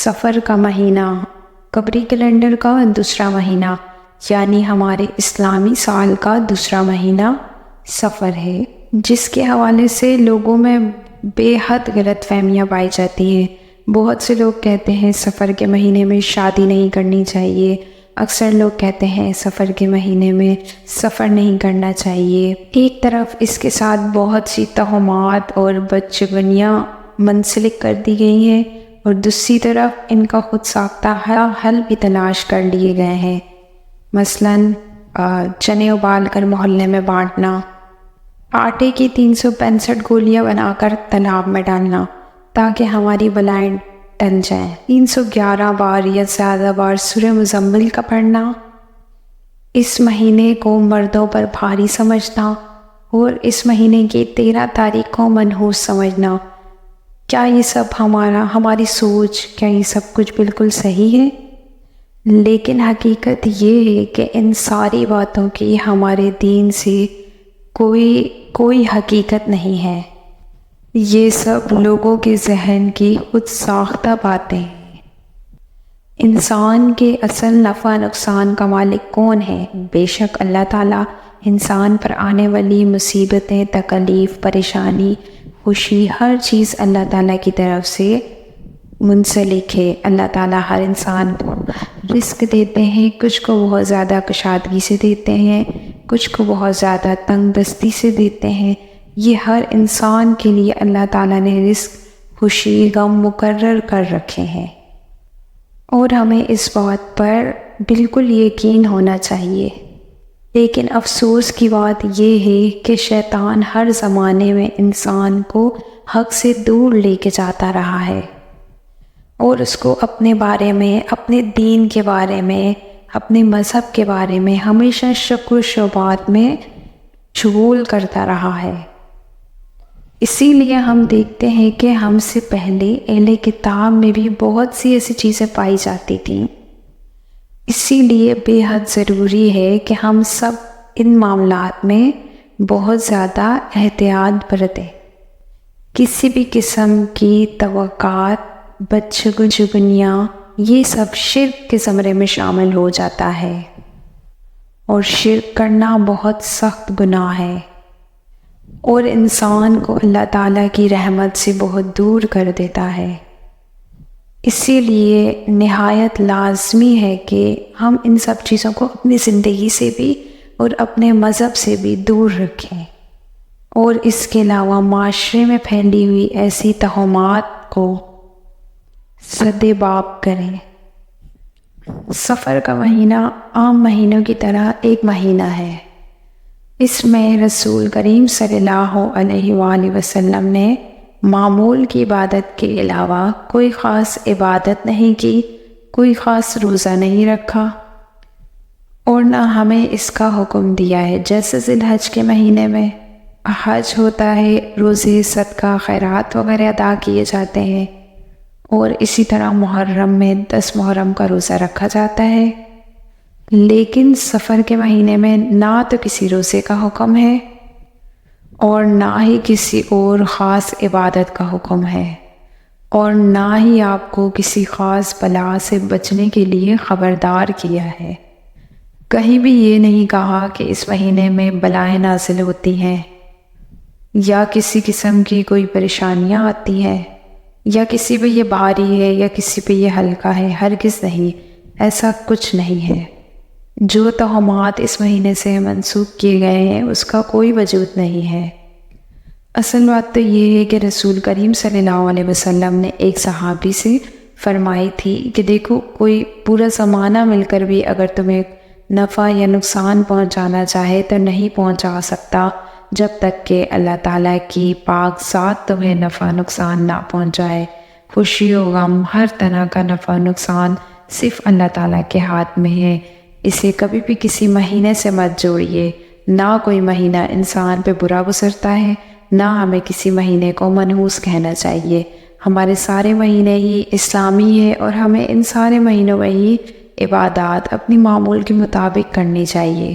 سفر کا مہینہ قمری کیلنڈر کا دوسرا مہینہ یعنی ہمارے اسلامی سال کا دوسرا مہینہ سفر ہے، جس کے حوالے سے لوگوں میں بے حد غلط فہمیاں پائی جاتی ہیں۔ بہت سے لوگ کہتے ہیں سفر کے مہینے میں شادی نہیں کرنی چاہیے، اکثر لوگ کہتے ہیں سفر کے مہینے میں سفر نہیں کرنا چاہیے۔ ایک طرف اس کے ساتھ بہت سی توہمات اور بدشگونیاں منسلک کر دی گئی ہیں، اور دوسری طرف ان کا خود ساختہ حل بھی تلاش کر لیے گئے ہیں، مثلاً چنے ابال کر محلے میں بانٹنا، آٹے کی 365 گولیاں بنا کر تالاب میں ڈالنا تاکہ ہماری بلائیں ٹل جائیں، 311 بار یا زیادہ بار سورہ مزمل کا پڑھنا، اس مہینے کو مردوں پر بھاری سمجھنا اور اس مہینے کی 13 تاریخ کو منحوس سمجھنا۔ کیا یہ سب ہماری سوچ، کیا یہ سب کچھ بالکل صحیح ہے؟ لیکن حقیقت یہ ہے کہ ان ساری باتوں کی ہمارے دین سے کوئی حقیقت نہیں ہے۔ یہ سب لوگوں کے ذہن کی خود ساختہ باتیں ہیں۔ انسان کے اصل نفع نقصان کا مالک کون ہے؟ بے شک اللہ تعالیٰ۔ انسان پر آنے والی مصیبتیں، تکلیف، پریشانی، خوشی، ہر چیز اللہ تعالیٰ کی طرف سے منسلک ہے۔ اللہ تعالیٰ ہر انسان کو رزق دیتے ہیں، کچھ کو بہت زیادہ کشادگی سے دیتے ہیں، کچھ کو بہت زیادہ تنگ دستی سے دیتے ہیں۔ یہ ہر انسان کے لیے اللہ تعالیٰ نے رزق، خوشی، غم مقرر کر رکھے ہیں، اور ہمیں اس بات پر بالکل یقین ہونا چاہیے۔ لیکن افسوس کی بات یہ ہے کہ شیطان ہر زمانے میں انسان کو حق سے دور لے کے جاتا رہا ہے، اور اس کو اپنے بارے میں، اپنے دین کے بارے میں، اپنے مذہب کے بارے میں ہمیشہ شک و شبہات میں مشغول کرتا رہا ہے۔ اسی لیے ہم دیکھتے ہیں کہ ہم سے پہلے اہل کتاب میں بھی بہت سی ایسی چیزیں پائی جاتی تھیں۔ اسی لیے بے حد ضروری ہے کہ ہم سب ان معاملات میں بہت زیادہ احتیاط برتیں۔ کسی بھی قسم کی توقعات، بدشگونیاں، یہ سب شرک کے زمرے میں شامل ہو جاتا ہے، اور شرک کرنا بہت سخت گناہ ہے، اور انسان کو اللہ تعالیٰ کی رحمت سے بہت دور کر دیتا ہے۔ اسی لیے نہایت لازمی ہے کہ ہم ان سب چیزوں کو اپنی زندگی سے بھی اور اپنے مذہب سے بھی دور رکھیں، اور اس کے علاوہ معاشرے میں پھیلی ہوئی ایسی توہمات کو سدِ باب کریں۔ سفر کا مہینہ عام مہینوں کی طرح ایک مہینہ ہے۔ اس میں رسول کریم صلی اللہ علیہ وآلہ وسلم نے معمول کی عبادت کے علاوہ کوئی خاص عبادت نہیں کی، کوئی خاص روزہ نہیں رکھا، اور نہ ہمیں اس کا حکم دیا ہے۔ جیسے ذی الحج کے مہینے میں حج ہوتا ہے، روزے، صدقہ، خیرات وغیرہ ادا کیے جاتے ہیں، اور اسی طرح محرم میں 10 محرم کا روزہ رکھا جاتا ہے۔ لیکن سفر کے مہینے میں نہ تو کسی روزے کا حکم ہے اور نہ ہی کسی اور خاص عبادت کا حکم ہے، اور نہ ہی آپ کو کسی خاص بلا سے بچنے کے لیے خبردار کیا ہے۔ کہیں بھی یہ نہیں کہا کہ اس مہینے میں بلائیں نازل ہوتی ہیں، یا کسی قسم کی کوئی پریشانیاں آتی ہیں، یا کسی پہ یہ بھاری ہے یا کسی پہ یہ ہلکا ہے۔ ہرگز نہیں، ایسا کچھ نہیں ہے۔ جو توہمات اس مہینے سے منسوخ کیے گئے ہیں اس کا کوئی وجود نہیں ہے۔ اصل بات تو یہ ہے کہ رسول کریم صلی اللہ علیہ وسلم نے ایک صحابی سے فرمائی تھی کہ دیکھو، کوئی پورا زمانہ مل کر بھی اگر تمہیں نفع یا نقصان پہنچانا چاہے تو نہیں پہنچا سکتا جب تک کہ اللہ تعالیٰ کی پاک ذات تمہیں نفع نقصان نہ پہنچائے۔ خوشی و غم، ہر طرح کا نفع نقصان صرف اللہ تعالیٰ کے ہاتھ میں ہے۔ اسے کبھی بھی کسی مہینے سے مت جوڑیے۔ نہ کوئی مہینہ انسان پہ برا گزرتا ہے، نہ ہمیں کسی مہینے کو منحوس کہنا چاہیے۔ ہمارے سارے مہینے ہی اسلامی ہے، اور ہمیں ان سارے مہینوں میں ہی عبادات اپنی معمول کے مطابق کرنی چاہیے۔